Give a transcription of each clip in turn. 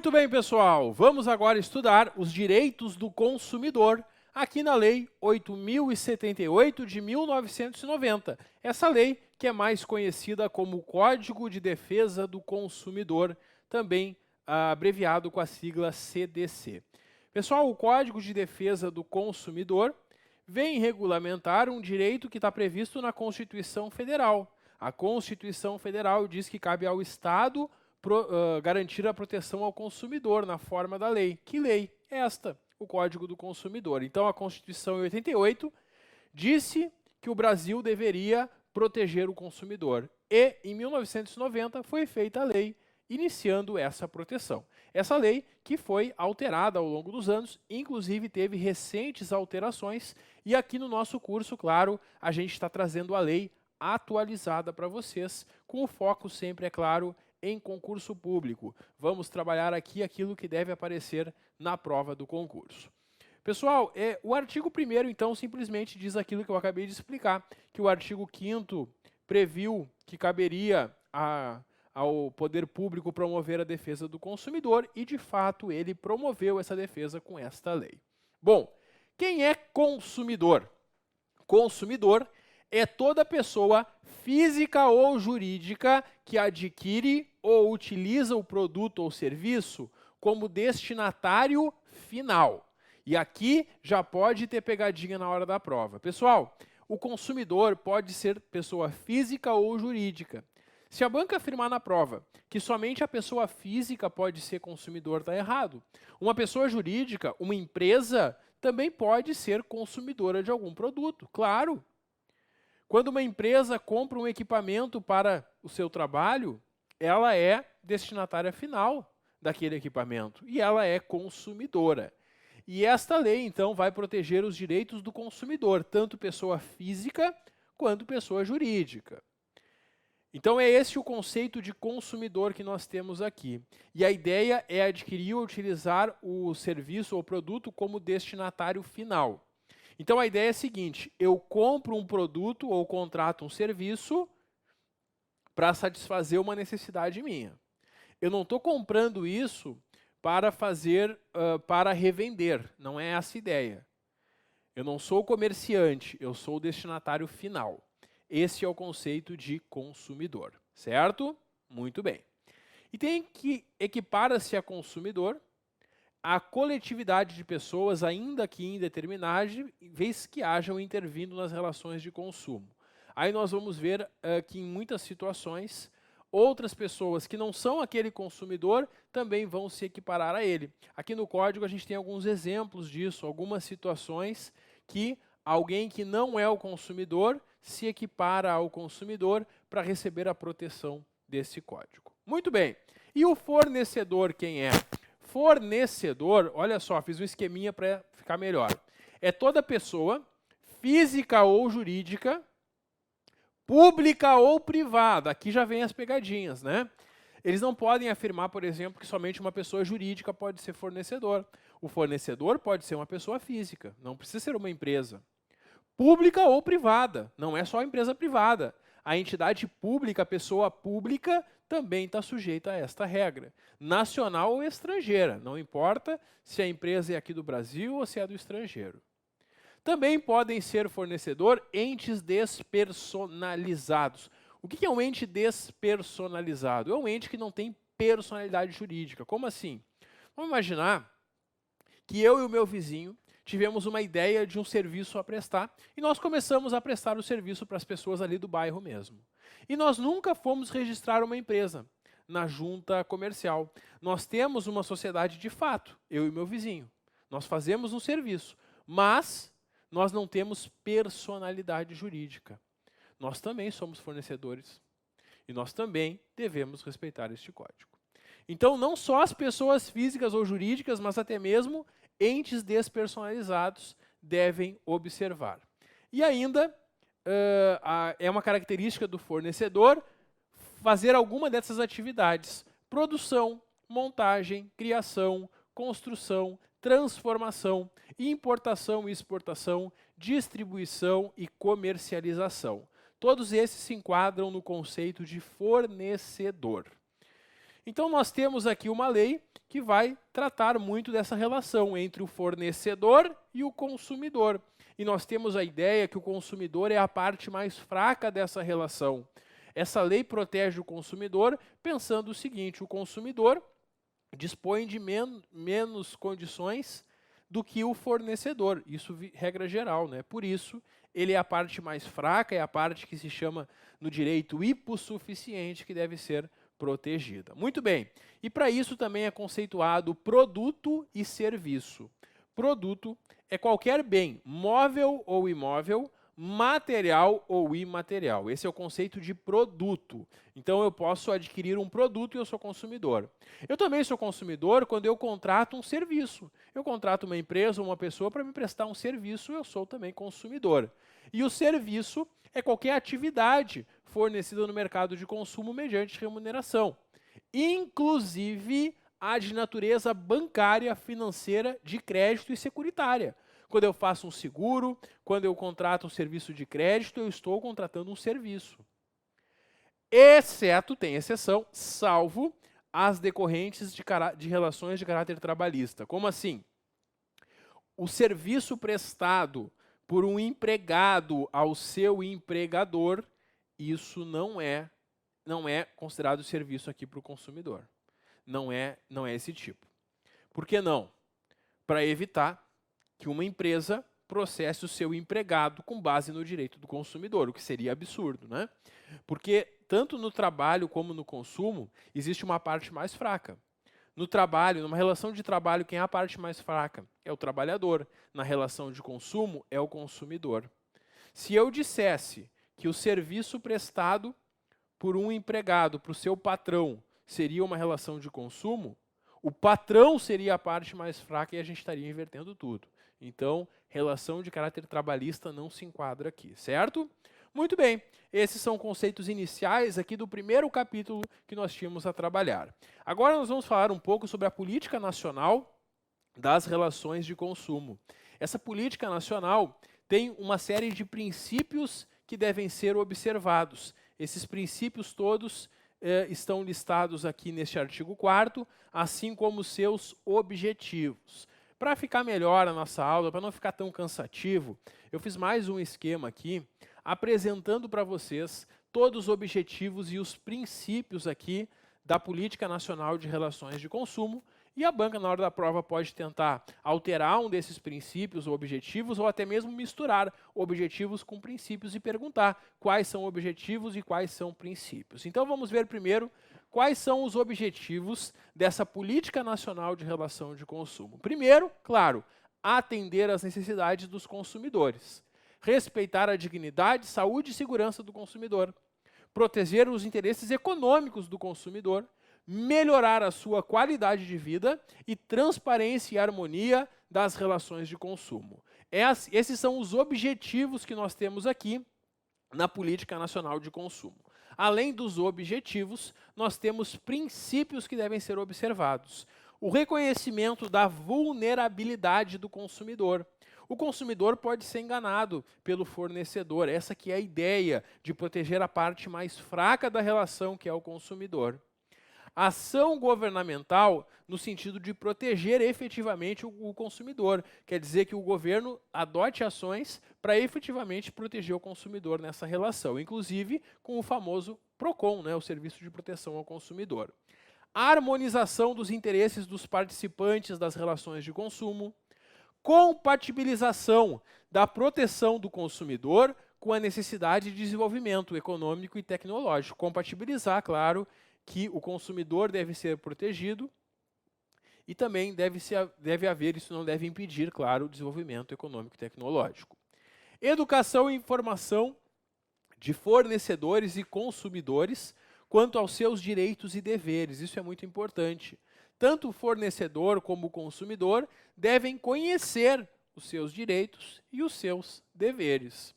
Muito bem, pessoal. Vamos agora estudar os direitos do consumidor aqui na Lei 8.078 de 1990. Essa lei que é mais conhecida como Código de Defesa do Consumidor, também abreviado com a sigla CDC. Pessoal, o Código de Defesa do Consumidor vem regulamentar um direito que está previsto na Constituição Federal. A Constituição Federal diz que cabe ao Estado garantir a proteção ao consumidor na forma da lei. Que lei? Esta, o Código do Consumidor. Então, a Constituição em 88 disse que o Brasil deveria proteger o consumidor. E, em 1990, foi feita a lei iniciando essa proteção. Essa lei que foi alterada ao longo dos anos, inclusive teve recentes alterações, e aqui no nosso curso, claro, a gente está trazendo a lei atualizada para vocês, com o foco sempre, é claro, em concurso público. Vamos trabalhar aqui aquilo que deve aparecer na prova do concurso. Pessoal, o artigo 1º, então, simplesmente diz aquilo que eu acabei de explicar, que o artigo 5º previu que caberia ao poder público promover a defesa do consumidor e, de fato, ele promoveu essa defesa com esta lei. Bom, quem é consumidor? Consumidor é toda pessoa física ou jurídica que adquire ou utiliza o produto ou serviço como destinatário final. E aqui já pode ter pegadinha na hora da prova. Pessoal, o consumidor pode ser pessoa física ou jurídica. Se a banca afirmar na prova que somente a pessoa física pode ser consumidor, está errado. Uma pessoa jurídica, uma empresa, também pode ser consumidora de algum produto, claro. Quando uma empresa compra um equipamento para o seu trabalho, ela é destinatária final daquele equipamento e ela é consumidora. E esta lei, então, vai proteger os direitos do consumidor, tanto pessoa física quanto pessoa jurídica. Então, é esse o conceito de consumidor que nós temos aqui. E a ideia é adquirir ou utilizar o serviço ou produto como destinatário final. Então, a ideia é a seguinte: eu compro um produto ou contrato um serviço para satisfazer uma necessidade minha. Eu não estou comprando isso para revender, não é essa a ideia. Eu não sou comerciante, eu sou o destinatário final. Esse é o conceito de consumidor, certo? Muito bem. E tem que equipara-se a consumidor a coletividade de pessoas, ainda que indeterminada, vez que hajam intervindo nas relações de consumo. Aí nós vamos ver que em muitas situações, outras pessoas que não são aquele consumidor também vão se equiparar a ele. Aqui no código a gente tem alguns exemplos disso, algumas situações que alguém que não é o consumidor se equipara ao consumidor para receber a proteção desse código. Muito bem. E o fornecedor quem é? Fornecedor, olha só, fiz um esqueminha para ficar melhor. É toda pessoa, física ou jurídica, pública ou privada. Aqui já vem as pegadinhas, né? Eles não podem afirmar, por exemplo, que somente uma pessoa jurídica pode ser fornecedor. O fornecedor pode ser uma pessoa física, não precisa ser uma empresa. Pública ou privada, não é só a empresa privada. A entidade pública, a pessoa pública, também está sujeita a esta regra. Nacional ou estrangeira, não importa se a empresa é aqui do Brasil ou se é do estrangeiro. Também podem ser fornecedor entes despersonalizados. O que é um ente despersonalizado? É um ente que não tem personalidade jurídica. Como assim? Vamos imaginar que eu e o meu vizinho tivemos uma ideia de um serviço a prestar e nós começamos a prestar o serviço para as pessoas ali do bairro mesmo. E nós nunca fomos registrar uma empresa na junta comercial. Nós temos uma sociedade de fato, eu e meu vizinho. Nós fazemos um serviço, mas nós não temos personalidade jurídica. Nós também somos fornecedores e nós também devemos respeitar este código. Então, não só as pessoas físicas ou jurídicas, mas até mesmo entes despersonalizados devem observar. E ainda, é uma característica do fornecedor fazer alguma dessas atividades: produção, montagem, criação, construção, transformação, importação e exportação, distribuição e comercialização. Todos esses se enquadram no conceito de fornecedor. Então, nós temos aqui uma lei que vai tratar muito dessa relação entre o fornecedor e o consumidor. E nós temos a ideia que o consumidor é a parte mais fraca dessa relação. Essa lei protege o consumidor pensando o seguinte: o consumidor dispõe de menos condições do que o fornecedor. Isso regra geral, né? Por isso, ele é a parte mais fraca, é a parte que se chama no direito hipossuficiente, que deve ser protegida. Muito bem. E para isso também é conceituado produto e serviço. Produto é qualquer bem, móvel ou imóvel, material ou imaterial. Esse é o conceito de produto. Então, eu posso adquirir um produto e eu sou consumidor. Eu também sou consumidor quando eu contrato um serviço. Eu contrato uma empresa ou uma pessoa para me prestar um serviço, eu sou também consumidor. E o serviço é qualquer atividade fornecida no mercado de consumo mediante remuneração, inclusive a de natureza bancária, financeira, de crédito e securitária. Quando eu faço um seguro, quando eu contrato um serviço de crédito, eu estou contratando um serviço. Exceto, tem exceção, salvo as decorrentes de relações de caráter trabalhista. Como assim? O serviço prestado por um empregado ao seu empregador, isso não é considerado serviço aqui para o consumidor. Não é esse tipo. Por que não? Para evitar que uma empresa processe o seu empregado com base no direito do consumidor, o que seria absurdo, né? Porque tanto no trabalho como no consumo, existe uma parte mais fraca. No trabalho, numa relação de trabalho, quem é a parte mais fraca? É o trabalhador. Na relação de consumo, é o consumidor. Se eu dissesse que o serviço prestado por um empregado para o seu patrão seria uma relação de consumo, o patrão seria a parte mais fraca e a gente estaria invertendo tudo. Então, relação de caráter trabalhista não se enquadra aqui, certo? Muito bem, esses são conceitos iniciais aqui do primeiro capítulo que nós tínhamos a trabalhar. Agora nós vamos falar um pouco sobre a política nacional das relações de consumo. Essa política nacional tem uma série de princípios que devem ser observados. Esses princípios todos estão listados aqui neste artigo 4º, assim como seus objetivos. Para ficar melhor a nossa aula, para não ficar tão cansativo, eu fiz mais um esquema aqui, apresentando para vocês todos os objetivos e os princípios aqui da Política Nacional de Relações de Consumo, e a banca, na hora da prova, pode tentar alterar um desses princípios ou objetivos, ou até mesmo misturar objetivos com princípios e perguntar quais são objetivos e quais são princípios. Então, vamos ver primeiro quais são os objetivos dessa Política Nacional de Relação de Consumo. Primeiro, claro, atender às necessidades dos consumidores, respeitar a dignidade, saúde e segurança do consumidor, proteger os interesses econômicos do consumidor, melhorar a sua qualidade de vida e transparência e harmonia das relações de consumo. Esses são os objetivos que nós temos aqui na Política Nacional de Consumo. Além dos objetivos, nós temos princípios que devem ser observados. O reconhecimento da vulnerabilidade do consumidor. O consumidor pode ser enganado pelo fornecedor. Essa que é a ideia de proteger a parte mais fraca da relação, que é o consumidor. Ação governamental no sentido de proteger efetivamente o consumidor. Quer dizer que o governo adote ações para efetivamente proteger o consumidor nessa relação, inclusive com o famoso PROCON, né, o Serviço de Proteção ao Consumidor. A harmonização dos interesses dos participantes das relações de consumo. Compatibilização da proteção do consumidor com a necessidade de desenvolvimento econômico e tecnológico. Compatibilizar, claro, que o consumidor deve ser protegido e também deve haver, isso não deve impedir, claro, o desenvolvimento econômico e tecnológico. Educação e informação de fornecedores e consumidores quanto aos seus direitos e deveres, isso é muito importante. Tanto o fornecedor como o consumidor devem conhecer os seus direitos e os seus deveres.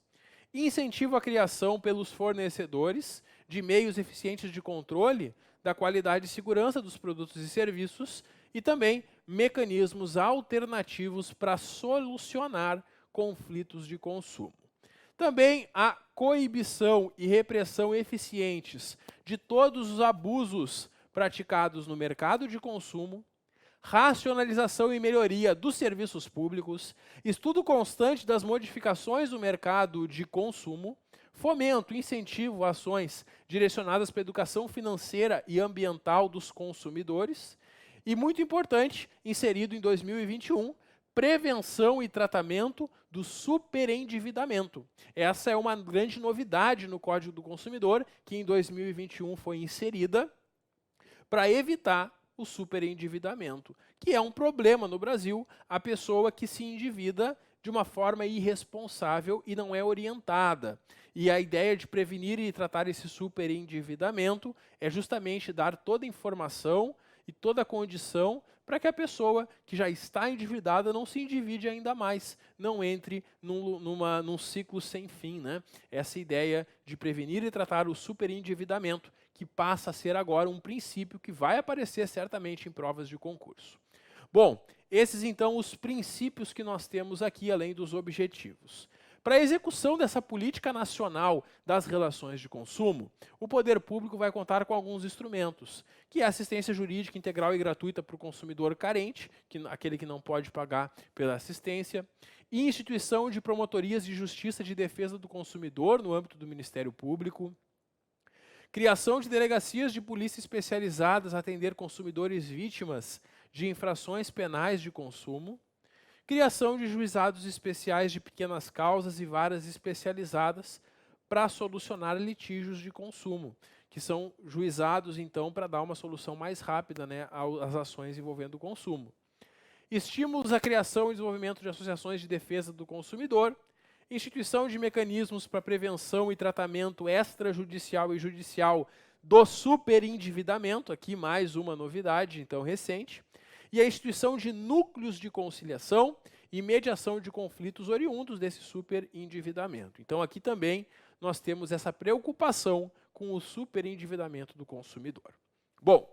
Incentivo à criação pelos fornecedores de meios eficientes de controle da qualidade e segurança dos produtos e serviços e também mecanismos alternativos para solucionar conflitos de consumo. Também a coibição e repressão eficientes de todos os abusos praticados no mercado de consumo, racionalização e melhoria dos serviços públicos, estudo constante das modificações do mercado de consumo, fomento e incentivo a ações direcionadas para a educação financeira e ambiental dos consumidores, e muito importante, inserido em 2021, prevenção e tratamento do superendividamento. Essa é uma grande novidade no Código do Consumidor, que em 2021 foi inserida para evitar o superendividamento, que é um problema no Brasil, a pessoa que se endivida de uma forma irresponsável e não é orientada. E a ideia de prevenir e tratar esse superendividamento é justamente dar toda a informação e toda a condição para que a pessoa que já está endividada não se endivide ainda mais, não entre num ciclo sem fim, né? Essa ideia de prevenir e tratar o superendividamento, que passa a ser agora um princípio que vai aparecer certamente em provas de concurso. Bom, esses então os princípios que nós temos aqui, além dos objetivos. Para a execução dessa política nacional das relações de consumo, o poder público vai contar com alguns instrumentos, que é a assistência jurídica integral e gratuita para o consumidor carente, aquele que não pode pagar pela assistência, e instituição de promotorias de justiça de defesa do consumidor no âmbito do Ministério Público, criação de delegacias de polícia especializadas a atender consumidores vítimas de infrações penais de consumo, criação de juizados especiais de pequenas causas e varas especializadas para solucionar litígios de consumo, que são juizados, então, para dar uma solução mais rápida, né, às ações envolvendo o consumo. Estímulos à criação e desenvolvimento de associações de defesa do consumidor, instituição de mecanismos para prevenção e tratamento extrajudicial e judicial do superendividamento, aqui mais uma novidade, então, recente, e a instituição de núcleos de conciliação e mediação de conflitos oriundos desse superendividamento. Então, aqui também nós temos essa preocupação com o superendividamento do consumidor. Bom,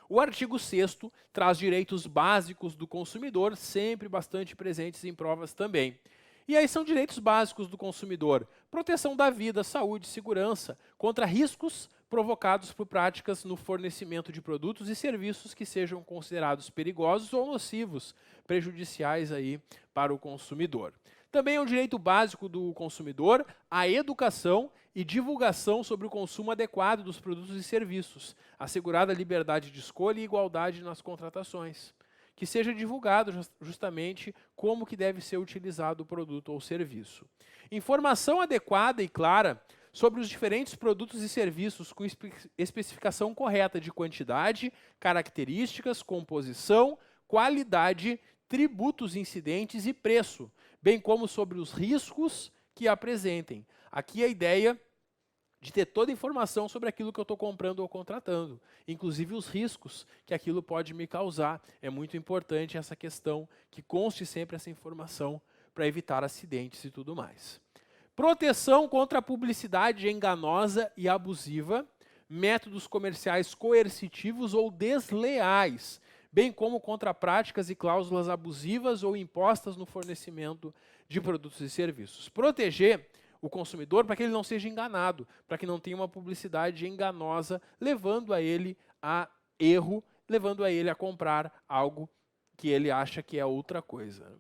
o artigo 6º traz direitos básicos do consumidor, sempre bastante presentes em provas também. E aí são direitos básicos do consumidor: proteção da vida, saúde e segurança contra riscos provocados por práticas no fornecimento de produtos e serviços que sejam considerados perigosos ou nocivos, prejudiciais aí para o consumidor. Também é um direito básico do consumidor a educação e divulgação sobre o consumo adequado dos produtos e serviços, assegurada a liberdade de escolha e igualdade nas contratações. Que seja divulgado justamente como que deve ser utilizado o produto ou serviço. Informação adequada e clara sobre os diferentes produtos e serviços com especificação correta de quantidade, características, composição, qualidade, tributos incidentes e preço, bem como sobre os riscos que apresentem. Aqui a ideia de ter toda a informação sobre aquilo que eu estou comprando ou contratando, inclusive os riscos que aquilo pode me causar. É muito importante essa questão, que conste sempre essa informação para evitar acidentes e tudo mais. Proteção contra a publicidade enganosa e abusiva, métodos comerciais coercitivos ou desleais, bem como contra práticas e cláusulas abusivas ou impostas no fornecimento de produtos e serviços. Proteger o consumidor para que ele não seja enganado, para que não tenha uma publicidade enganosa, levando a ele a erro, levando a ele a comprar algo que ele acha que é outra coisa.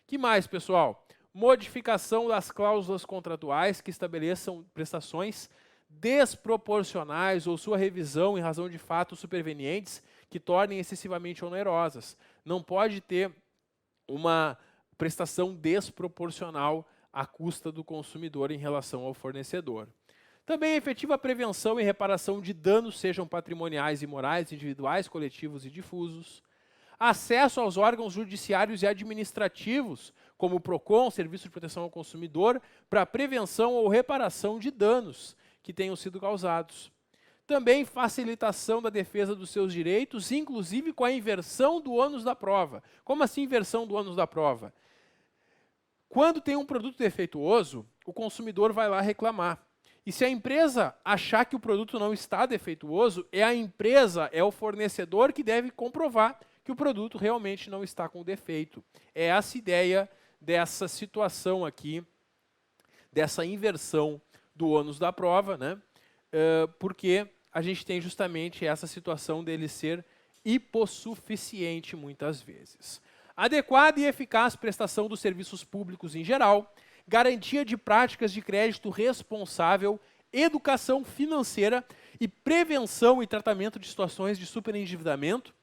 Que mais, pessoal? Modificação das cláusulas contratuais que estabeleçam prestações desproporcionais ou sua revisão em razão de fatos supervenientes que tornem excessivamente onerosas. Não pode ter uma prestação desproporcional à custa do consumidor em relação ao fornecedor. Também efetiva prevenção e reparação de danos, sejam patrimoniais e morais, individuais, coletivos e difusos. Acesso aos órgãos judiciários e administrativos, como o PROCON, Serviço de Proteção ao Consumidor, para prevenção ou reparação de danos que tenham sido causados. Também facilitação da defesa dos seus direitos, inclusive com a inversão do ônus da prova. Como assim inversão do ônus da prova? Quando tem um produto defeituoso, o consumidor vai lá reclamar. E se a empresa achar que o produto não está defeituoso, é a empresa, é o fornecedor que deve comprovar que o produto realmente não está com defeito. É essa ideia dessa situação aqui, dessa inversão do ônus da prova, né? Porque a gente tem justamente essa situação dele ser hipossuficiente muitas vezes. Adequada e eficaz prestação dos serviços públicos em geral, garantia de práticas de crédito responsável, educação financeira e prevenção e tratamento de situações de superendividamento,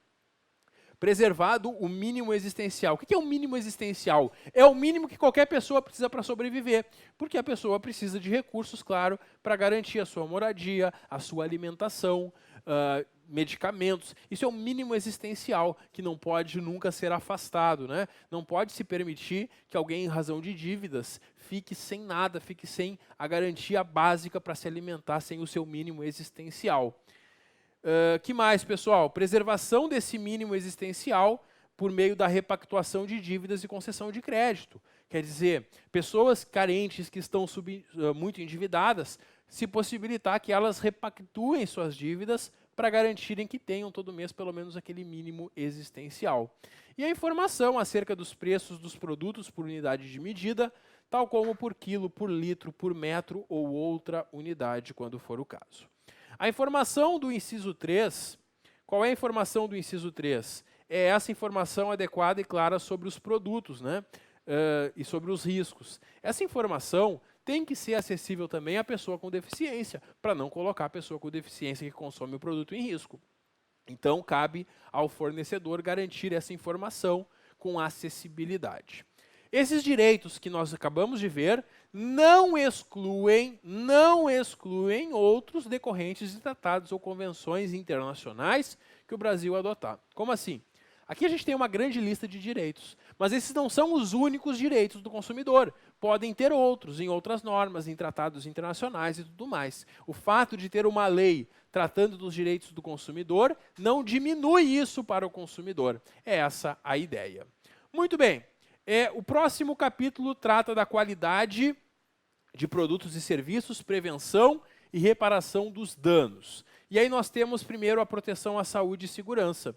preservado o mínimo existencial. O que é o mínimo existencial? É o mínimo que qualquer pessoa precisa para sobreviver, porque a pessoa precisa de recursos, claro, para garantir a sua moradia, a sua alimentação, medicamentos. Isso é o mínimo existencial que não pode nunca ser afastado, né? Não pode se permitir que alguém, em razão de dívidas, fique sem nada, fique sem a garantia básica para se alimentar, sem o seu mínimo existencial. Que mais, pessoal? Preservação desse mínimo existencial por meio da repactuação de dívidas e concessão de crédito. Quer dizer, pessoas carentes que estão muito endividadas, se possibilitar que elas repactuem suas dívidas para garantirem que tenham todo mês pelo menos aquele mínimo existencial. E a informação acerca dos preços dos produtos por unidade de medida, tal como por quilo, por litro, por metro ou outra unidade, quando for o caso. A informação do inciso 3, qual é a informação do inciso 3? É essa informação adequada e clara sobre os produtos, né? E sobre os riscos. Essa informação tem que ser acessível também à pessoa com deficiência, para não colocar a pessoa com deficiência que consome o produto em risco. Então, cabe ao fornecedor garantir essa informação com acessibilidade. Esses direitos que nós acabamos de ver não excluem outros decorrentes de tratados ou convenções internacionais que o Brasil adotar. Como assim? Aqui a gente tem uma grande lista de direitos, mas esses não são os únicos direitos do consumidor. Podem ter outros, em outras normas, em tratados internacionais e tudo mais. O fato de ter uma lei tratando dos direitos do consumidor não diminui isso para o consumidor. É essa a ideia. Muito bem. O próximo capítulo trata da qualidade de produtos e serviços, prevenção e reparação dos danos. E aí nós temos primeiro a proteção à saúde e segurança.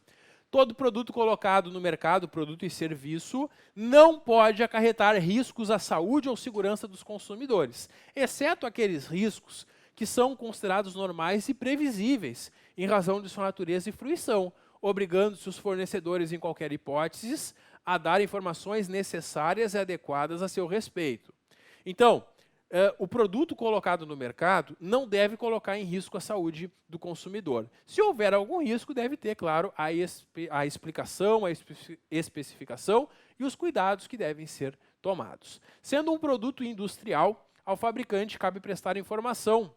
Todo produto colocado no mercado, produto e serviço, não pode acarretar riscos à saúde ou segurança dos consumidores, exceto aqueles riscos que são considerados normais e previsíveis, em razão de sua natureza e fruição, obrigando-se os fornecedores, em qualquer hipótese, a dar informações necessárias e adequadas a seu respeito. Então, o produto colocado no mercado não deve colocar em risco a saúde do consumidor. Se houver algum risco, deve ter, claro, a explicação, a especificação e os cuidados que devem ser tomados. Sendo um produto industrial, ao fabricante cabe prestar informação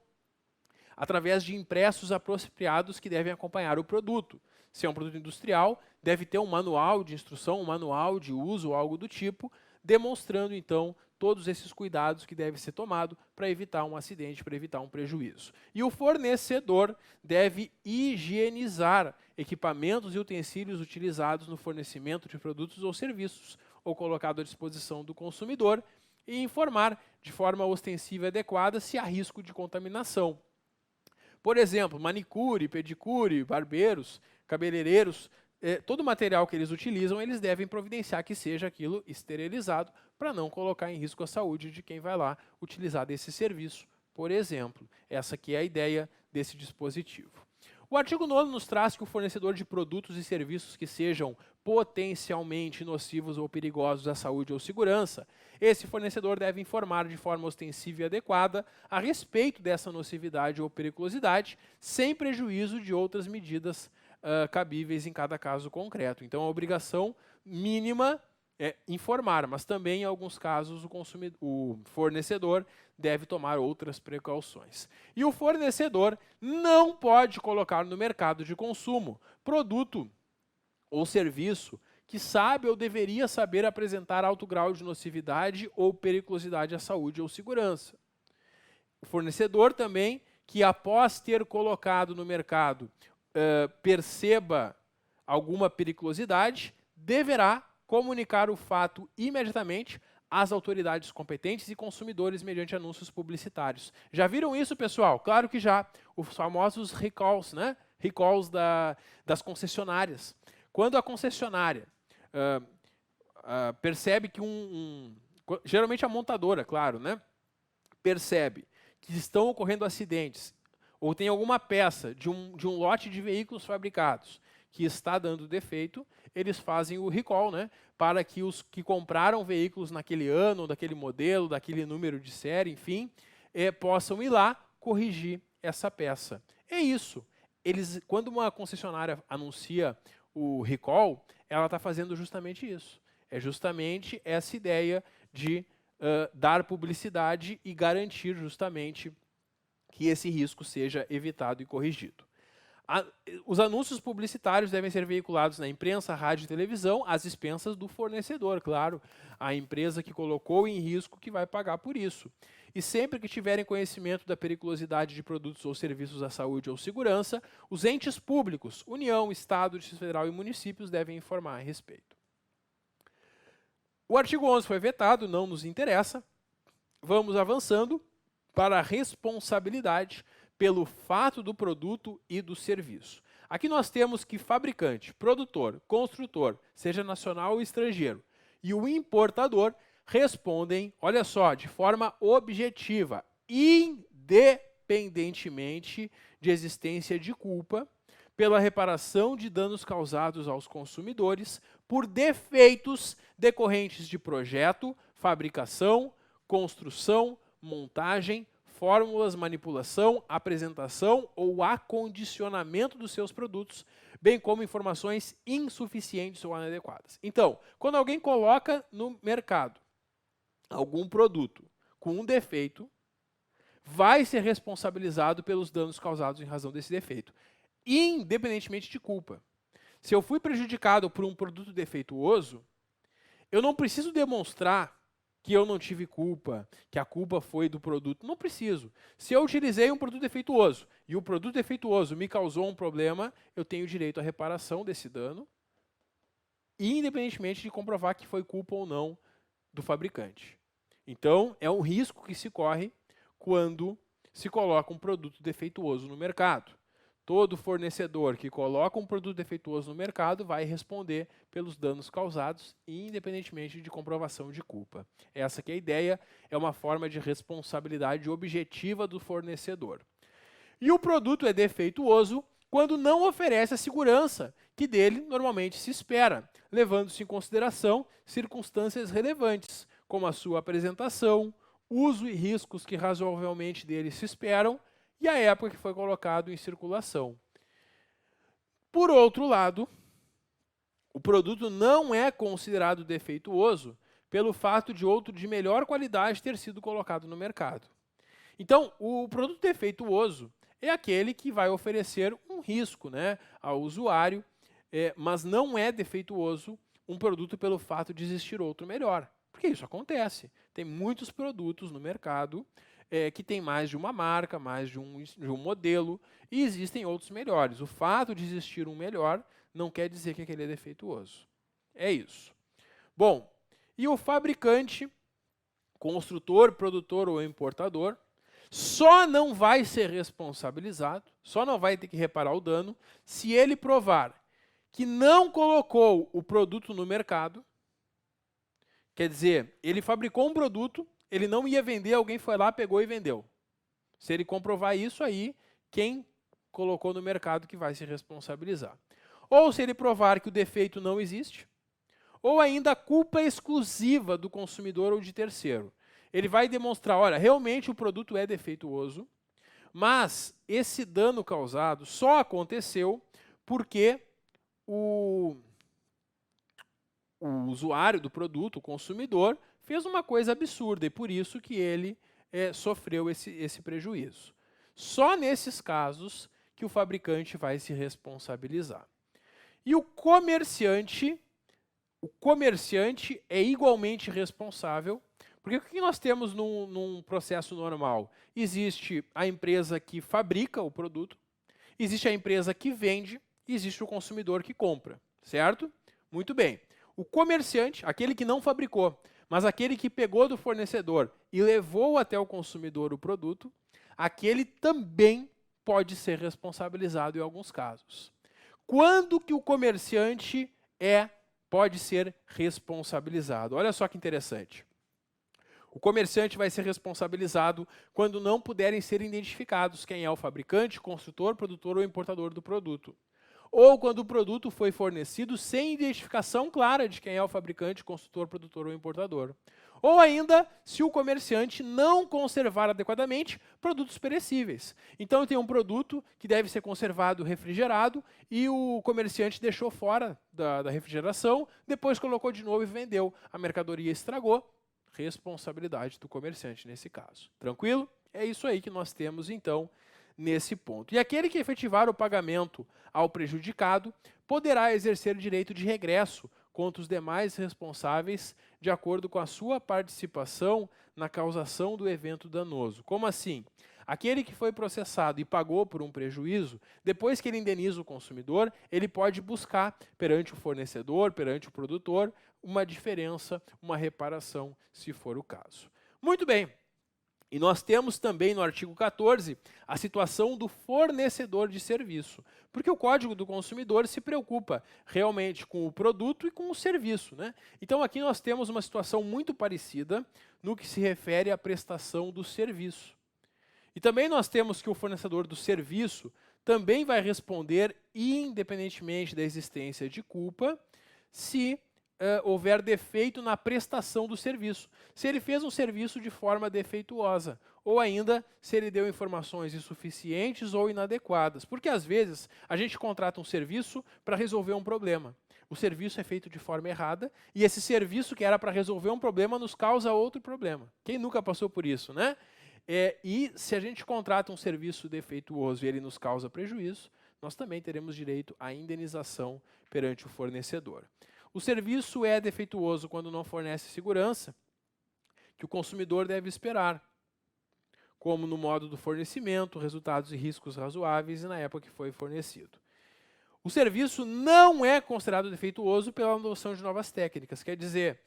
através de impressos apropriados que devem acompanhar o produto. Se é um produto industrial, deve ter um manual de instrução, um manual de uso ou algo do tipo, demonstrando, então, todos esses cuidados que devem ser tomados para evitar um acidente, para evitar um prejuízo. E o fornecedor deve higienizar equipamentos e utensílios utilizados no fornecimento de produtos ou serviços, ou colocado à disposição do consumidor, e informar de forma ostensiva e adequada se há risco de contaminação. Por exemplo, manicure, pedicure, barbeiros, cabeleireiros, todo o material que eles utilizam, eles devem providenciar que seja aquilo esterilizado para não colocar em risco a saúde de quem vai lá utilizar desse serviço, por exemplo. Essa aqui é a ideia desse dispositivo. O artigo 9º nos traz que o fornecedor de produtos e serviços que sejam potencialmente nocivos ou perigosos à saúde ou segurança, esse fornecedor deve informar de forma ostensiva e adequada a respeito dessa nocividade ou periculosidade, sem prejuízo de outras medidas cabíveis em cada caso concreto. Então, a obrigação mínima é informar, mas também, em alguns casos, o fornecedor deve tomar outras precauções. E o fornecedor não pode colocar no mercado de consumo produto ou serviço que sabe ou deveria saber apresentar alto grau de nocividade ou periculosidade à saúde ou segurança. O fornecedor também, que após ter colocado no mercado, perceba alguma periculosidade, deverá comunicar o fato imediatamente às autoridades competentes e consumidores mediante anúncios publicitários. Já viram isso, pessoal? Claro que já. Os famosos recalls, né? Recalls das concessionárias. Quando a concessionária percebe que geralmente a montadora, claro, né? Percebe que estão ocorrendo acidentes ou tem alguma peça de um lote de veículos fabricados que está dando defeito, eles fazem o recall, né, para que os que compraram veículos naquele ano, daquele modelo, daquele número de série, enfim, possam ir lá corrigir essa peça. É isso. Quando uma concessionária anuncia o recall, ela está fazendo justamente isso. É justamente essa ideia de dar publicidade e garantir justamente que esse risco seja evitado e corrigido. Os anúncios publicitários devem ser veiculados na imprensa, rádio e televisão, às expensas do fornecedor, claro. A empresa que colocou em risco que vai pagar por isso. E sempre que tiverem conhecimento da periculosidade de produtos ou serviços à saúde ou segurança, os entes públicos, União, Estado, Distrito Federal e municípios devem informar a respeito. O artigo 11 foi vetado, não nos interessa. Vamos avançando para a responsabilidade pelo fato do produto e do serviço. Aqui nós temos que fabricante, produtor, construtor, seja nacional ou estrangeiro, e o importador respondem, olha só, de forma objetiva, independentemente de existência de culpa, pela reparação de danos causados aos consumidores por defeitos decorrentes de projeto, fabricação, construção, montagem, fórmulas, manipulação, apresentação ou acondicionamento dos seus produtos, bem como informações insuficientes ou inadequadas. Então, quando alguém coloca no mercado algum produto com um defeito, vai ser responsabilizado pelos danos causados em razão desse defeito, independentemente de culpa. Se eu fui prejudicado por um produto defeituoso, eu não preciso demonstrar que eu não tive culpa, que a culpa foi do produto. Não preciso. Se eu utilizei um produto defeituoso e o produto defeituoso me causou um problema, eu tenho direito à reparação desse dano, independentemente de comprovar que foi culpa ou não do fabricante. Então, é um risco que se corre quando se coloca um produto defeituoso no mercado. Todo fornecedor que coloca um produto defeituoso no mercado vai responder pelos danos causados, independentemente de comprovação de culpa. Essa que é a ideia, é uma forma de responsabilidade objetiva do fornecedor. E o produto é defeituoso quando não oferece a segurança que dele normalmente se espera, levando-se em consideração circunstâncias relevantes, como a sua apresentação, uso e riscos que razoavelmente dele se esperam, e a época que foi colocado em circulação. Por outro lado, o produto não é considerado defeituoso pelo fato de outro de melhor qualidade ter sido colocado no mercado. Então, o produto defeituoso é aquele que vai oferecer um risco, né, ao usuário, mas não é defeituoso um produto pelo fato de existir outro melhor. Porque isso acontece. Tem muitos produtos no mercado que tem mais de uma marca, mais de um modelo, e existem outros melhores. O fato de existir um melhor não quer dizer que aquele é defeituoso. É isso. Bom, e o fabricante, construtor, produtor ou importador, só não vai ser responsabilizado, só não vai ter que reparar o dano, se ele provar que não colocou o produto no mercado. Quer dizer, ele fabricou um produto, ele não ia vender, alguém foi lá, pegou e vendeu. Se ele comprovar isso aí, quem colocou no mercado que vai se responsabilizar. Ou se ele provar que o defeito não existe, ou ainda a culpa exclusiva do consumidor ou de terceiro. Ele vai demonstrar, olha, realmente o produto é defeituoso, mas esse dano causado só aconteceu porque o usuário do produto, o consumidor, fez uma coisa absurda e por isso que ele sofreu esse prejuízo. Só nesses casos que o fabricante vai se responsabilizar. E o comerciante é igualmente responsável, porque o que nós temos num processo normal? Existe a empresa que fabrica o produto, existe a empresa que vende e existe o consumidor que compra, certo? Muito bem. O comerciante, aquele que não fabricou, mas aquele que pegou do fornecedor e levou até o consumidor o produto, aquele também pode ser responsabilizado em alguns casos. Quando que o comerciante pode ser responsabilizado? Olha só que interessante. O comerciante vai ser responsabilizado quando não puderem ser identificados quem é o fabricante, construtor, produtor ou importador do produto. Ou quando o produto foi fornecido sem identificação clara de quem é o fabricante, construtor, produtor ou importador. Ou ainda, se o comerciante não conservar adequadamente produtos perecíveis. Então, tem um produto que deve ser conservado refrigerado e o comerciante deixou fora da refrigeração, depois colocou de novo e vendeu. A mercadoria estragou, responsabilidade do comerciante nesse caso. Tranquilo? É isso aí que nós temos, então, nesse ponto. E aquele que efetivar o pagamento ao prejudicado poderá exercer direito de regresso contra os demais responsáveis de acordo com a sua participação na causação do evento danoso. Como assim? Aquele que foi processado e pagou por um prejuízo, depois que ele indeniza o consumidor, ele pode buscar perante o fornecedor, perante o produtor, uma diferença, uma reparação, se for o caso. Muito bem. E nós temos também no artigo 14 a situação do fornecedor de serviço, porque o Código do Consumidor se preocupa realmente com o produto e com o serviço, né? Então aqui nós temos uma situação muito parecida no que se refere à prestação do serviço. E também nós temos que o fornecedor do serviço também vai responder independentemente da existência de culpa se houver defeito na prestação do serviço. Se ele fez um serviço de forma defeituosa, ou ainda se ele deu informações insuficientes ou inadequadas. Porque às vezes a gente contrata um serviço para resolver um problema. O serviço é feito de forma errada e esse serviço que era para resolver um problema nos causa outro problema. Quem nunca passou por isso, né? E se a gente contrata um serviço defeituoso e ele nos causa prejuízo, nós também teremos direito à indenização perante o fornecedor. O serviço é defeituoso quando não fornece segurança, que o consumidor deve esperar, como no modo do fornecimento, resultados e riscos razoáveis e na época que foi fornecido. O serviço não é considerado defeituoso pela adoção de novas técnicas, quer dizer,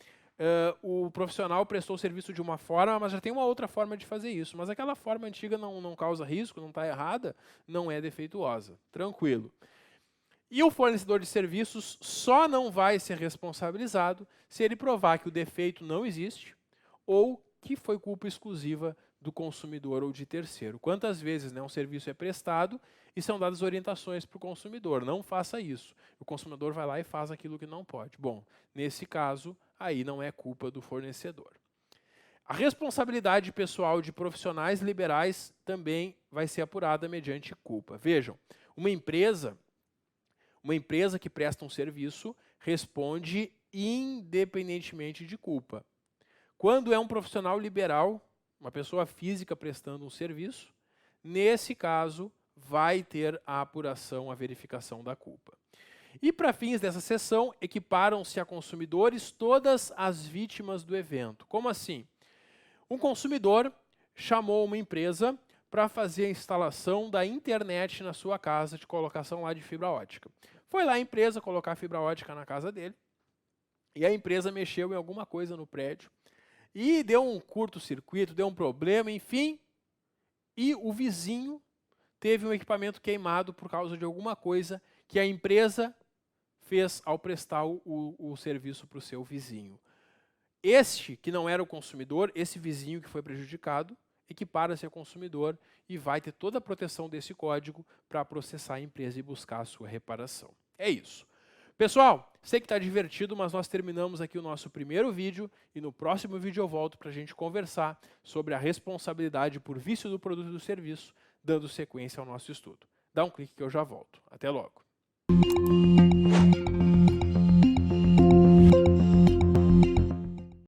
o profissional prestou o serviço de uma forma, mas já tem uma outra forma de fazer isso, mas aquela forma antiga não causa risco, não está errada, não é defeituosa. Tranquilo. E o fornecedor de serviços só não vai ser responsabilizado se ele provar que o defeito não existe ou que foi culpa exclusiva do consumidor ou de terceiro. Quantas vezes, né, um serviço é prestado e são dadas orientações para o consumidor, não faça isso. O consumidor vai lá e faz aquilo que não pode. Bom, nesse caso, aí não é culpa do fornecedor. A responsabilidade pessoal de profissionais liberais também vai ser apurada mediante culpa. Vejam, uma empresa que presta um serviço responde independentemente de culpa. Quando é um profissional liberal, uma pessoa física prestando um serviço, nesse caso vai ter a apuração, a verificação da culpa. E para fins dessa seção, equiparam-se a consumidores todas as vítimas do evento. Como assim? Um consumidor chamou uma empresa para fazer a instalação da internet na sua casa, de colocação lá de fibra ótica. Foi lá a empresa colocar a fibra ótica na casa dele, e a empresa mexeu em alguma coisa no prédio, e deu um curto-circuito, deu um problema, enfim, e o vizinho teve um equipamento queimado por causa de alguma coisa que a empresa fez ao prestar o serviço para o seu vizinho. Este, que não era o consumidor, esse vizinho que foi prejudicado, equipara-se a consumidor e vai ter toda a proteção desse código para processar a empresa e buscar a sua reparação. É isso. Pessoal, sei que está divertido, mas nós terminamos aqui o nosso primeiro vídeo e no próximo vídeo eu volto para a gente conversar sobre a responsabilidade por vício do produto e do serviço, dando sequência ao nosso estudo. Dá um clique que eu já volto. Até logo.